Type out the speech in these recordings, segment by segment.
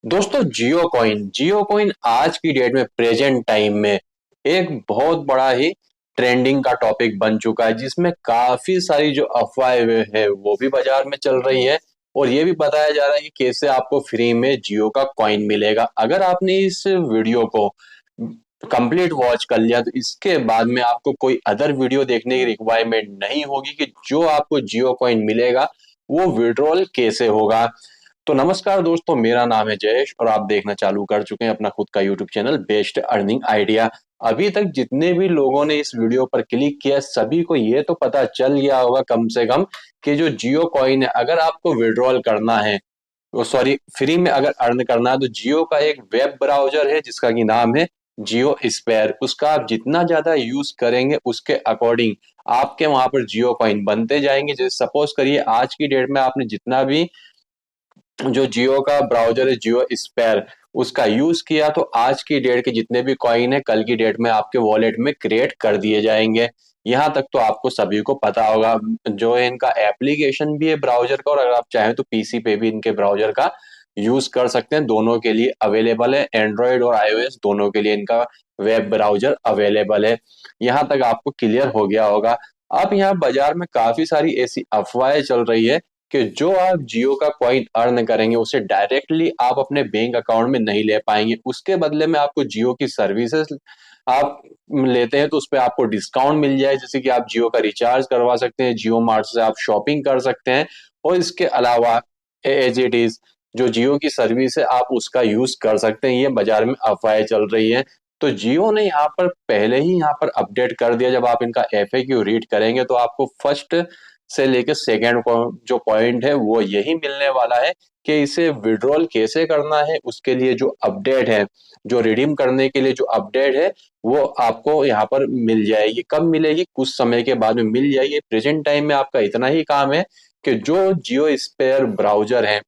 दोस्तों जियो कॉइन आज की डेट में प्रेजेंट टाइम में एक बहुत बड़ा ही ट्रेंडिंग का टॉपिक बन चुका है, जिसमें काफी सारी जो अफवाहें है वो भी बाजार में चल रही है। और ये भी बताया जा रहा है कि कैसे आपको फ्री में जियो का कॉइन मिलेगा। अगर आपने इस वीडियो को कंप्लीट वॉच कर लिया तो इसके बाद में आपको कोई अदर वीडियो देखने की रिक्वायरमेंट नहीं होगी कि जो आपको जियो कॉइन मिलेगा वो विड्रॉल कैसे होगा। तो नमस्कार दोस्तों, मेरा नाम है जयेश और आप देखना चालू कर चुके हैं अपना खुद का YouTube channel best earning idea. अभी तक जितने भी लोगों ने इस वीडियो पर क्लिक किया सभी को ये तो पता चल गया होगा कम से कम कि जो जियो कॉइन है, अगर आपको विड्रॉल करना है, सॉरी फ्री में अगर अर्न करना है, तो जियो का एक वेब ब्राउजर है जिसका की नाम है जियो स्पेयर। उसका आप जितना ज्यादा यूज करेंगे उसके अकॉर्डिंग आपके वहां पर जियो कॉइन बनते जाएंगे। जैसे सपोज करिए आज की डेट में आपने जितना भी जो जियो का ब्राउजर है जियो स्पेयर उसका यूज किया, तो आज की डेट के जितने भी कॉइन है कल की डेट में आपके वॉलेट में क्रिएट कर दिए जाएंगे। यहाँ तक तो आपको सभी को पता होगा। जो है इनका एप्लीकेशन भी है ब्राउजर का, और अगर आप चाहें तो पीसी पे भी इनके ब्राउजर का यूज कर सकते हैं। दोनों के लिए अवेलेबल है, एंड्रॉयड और आईओएस दोनों के लिए इनका वेब ब्राउजर अवेलेबल है। यहाँ तक आपको क्लियर हो गया होगा। अब यहाँ बाजार में काफी सारी ऐसी अफवाहें चल रही है कि जो आप जियो का कॉइन अर्न करेंगे उसे डायरेक्टली आप अपने बैंक अकाउंट में नहीं ले पाएंगे। उसके बदले में आपको जियो की सर्विसेज आप लेते हैं तो उस पर आपको डिस्काउंट मिल जाए, जैसे कि आप जियो का रिचार्ज करवा सकते हैं, जियो मार्ट से आप शॉपिंग कर सकते हैं। और इसके अलावा एज इट इज जो जियो की सर्विस है आप उसका यूज कर सकते हैं। ये बाजार में अफवाहें चल रही है। तो जियो ने यहाँ पर पहले ही यहाँ पर अपडेट कर दिया। जब आप इनका एफएक्यू रीड करेंगे तो आपको फर्स्ट से लेकर सेकेंड जो पॉइंट है वो यही मिलने वाला है कि इसे विड्रॉल कैसे करना है। उसके लिए जो अपडेट है, जो रिडीम करने के लिए जो अपडेट है, वो आपको यहाँ पर मिल जाएगी। कब मिलेगी? कुछ समय के बाद में मिल जाएगी। प्रेजेंट टाइम में आपका इतना ही काम है कि जो जियो स्पेयर ब्राउजर है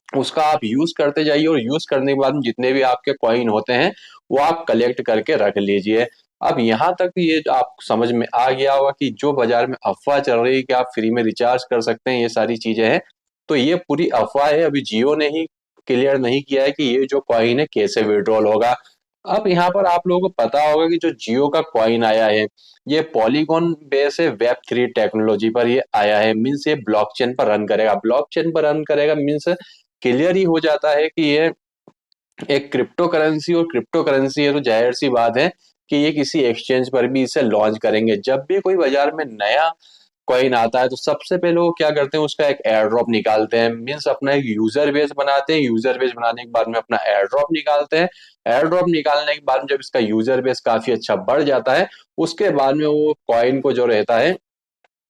उसका आप यूज करते जाइए, और यूज करने के बाद जितने भी आपके कॉइन होते हैं वो आप कलेक्ट करके रख लीजिए। अब यहाँ तक ये आप समझ में आ गया होगा कि जो बाजार में अफवाह चल रही है कि आप फ्री में रिचार्ज कर सकते हैं, ये सारी चीजें हैं, तो ये पूरी अफवाह है। अभी जियो ने ही क्लियर नहीं किया है कि ये जो कॉइन है कैसे विड्रॉल होगा। अब यहाँ पर आप लोगों को पता होगा कि जो जियो का कॉइन आया है ये पॉलीगॉन बेस है, वेब 3 टेक्नोलॉजी पर ये आया है। मीन्स ये ब्लॉकचेन पर रन करेगा। ब्लॉकचेन पर रन करेगा मीन्स क्लियर ही हो जाता है कि ये एक क्रिप्टो करेंसी, और क्रिप्टो करेंसी है तो जाहिर सी बात है कि ये किसी एक्सचेंज पर भी इसे लॉन्च करेंगे। जब भी कोई बाजार में नया कॉइन आता है तो सबसे पहले वो क्या करते हैं, उसका एक एयर ड्रॉप निकालते हैं। मीन्स अपना एक यूजर बेस बनाते हैं। यूजर बेस बनाने के बाद में अपना एयर ड्रॉप निकालते हैं। एयर ड्रॉप निकालने के बाद में जब इसका यूजर बेस काफी अच्छा बढ़ जाता है उसके बाद में वो कॉइन को जो रहता है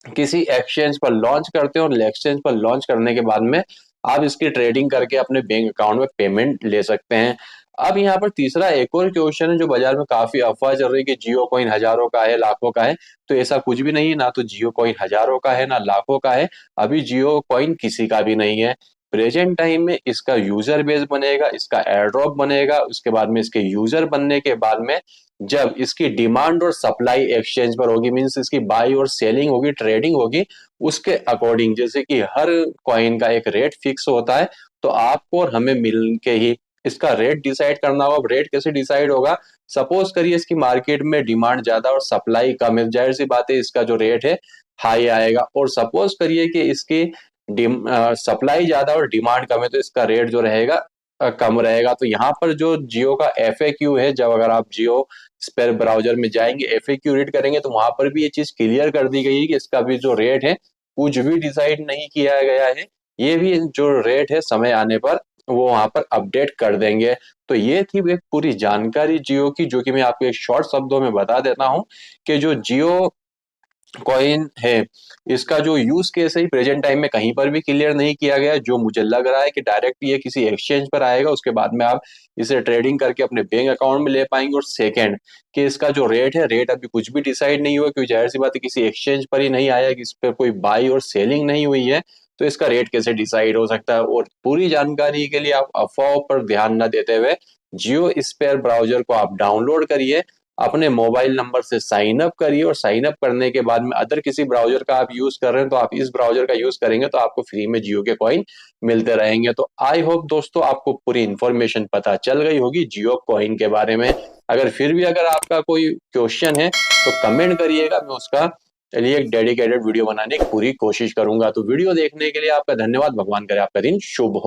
किसी एक्सचेंज पर लॉन्च करते हैं, और एक्सचेंज पर लॉन्च करने के बाद में आप इसकी ट्रेडिंग करके अपने बैंक अकाउंट में पेमेंट ले सकते हैं। अब यहाँ पर तीसरा एक और क्वेश्चन है जो बाजार में काफी अफवाह चल रही है कि जियो कॉइन हजारों का है, लाखों का है। तो ऐसा कुछ भी नहीं है। ना तो जियो कॉइन हजारों का है ना लाखों का है। अभी जियो कॉइन किसी का भी नहीं है। प्रेजेंट टाइम में इसका यूजर बेस बनेगा, इसका एयर ड्रॉप बनेगा, उसके बाद में इसके यूजर बनने के बाद में जब इसकी डिमांड और सप्लाई एक्सचेंज पर होगी, मींस इसकी बाई और सेलिंग होगी, ट्रेडिंग होगी, उसके अकॉर्डिंग जैसे कि हर कॉइन का एक रेट फिक्स होता है, तो आपको और हमें मिल के ही इसका रेट डिसाइड करना होगा। रेट कैसे डिसाइड होगा? सपोज करिए इसकी मार्केट में डिमांड ज्यादा और सप्लाई कम है, जाहिर सी बात है इसका जो रेट है हाई आएगा। और सपोज करिए कि इसकी सप्लाई ज्यादा और डिमांड कम है तो इसका रेट जो रहेगा कम रहेगा। तो यहाँ पर जो जियो का एफएक्यू है, जब अगर आप जियो स्पेयर ब्राउजर में जाएंगे एफएक्यू रीड करेंगे तो वहां पर भी ये चीज क्लियर कर दी गई है कि इसका भी जो रेट है कुछ भी डिसाइड नहीं किया गया है। ये भी जो रेट है समय आने पर वो वहां पर अपडेट कर देंगे। तो ये थी एक पूरी जानकारी जियो की, जो कि मैं आपको एक शॉर्ट शब्दों में बता देता हूं कि जो जियो कॉइन है इसका जो यूज केस है प्रेजेंट टाइम में कहीं पर भी क्लियर नहीं किया गया। जो मुझे लग रहा है कि डायरेक्ट ये किसी एक्सचेंज पर आएगा, उसके बाद में आप इसे ट्रेडिंग करके अपने बैंक अकाउंट में ले पाएंगे। और सेकंड कि इसका जो रेट है, रेट अभी कुछ भी डिसाइड नहीं हुआ, क्योंकि जाहिर सी बात है किसी एक्सचेंज पर ही नहीं आया, कि इस पर कोई बाई और सेलिंग नहीं हुई है, तो इसका रेट कैसे डिसाइड हो सकता है। और पूरी जानकारी के लिए आप अफवाहों पर ध्यान न देते हुए जियो स्पेयर ब्राउजर को आप डाउनलोड करिए। अपने मोबाइल नंबर से साइन अप करिए और साइन अप करने के बाद में अदर किसी ब्राउजर का आप यूज कर रहे हैं तो आप इस ब्राउजर का यूज करेंगे तो आपको फ्री में जियो के कॉइन मिलते रहेंगे। तो आई होप दोस्तों आपको पूरी इंफॉर्मेशन पता चल गई होगी जियो कॉइन के बारे में। अगर फिर भी अगर आपका कोई क्वेश्चन है तो कमेंट करिएगा, मैं उसका चलिए एक डेडिकेटेड वीडियो बनाने की पूरी कोशिश करूंगा। तो वीडियो देखने के लिए आपका धन्यवाद। भगवान करे आपका दिन शुभ हो।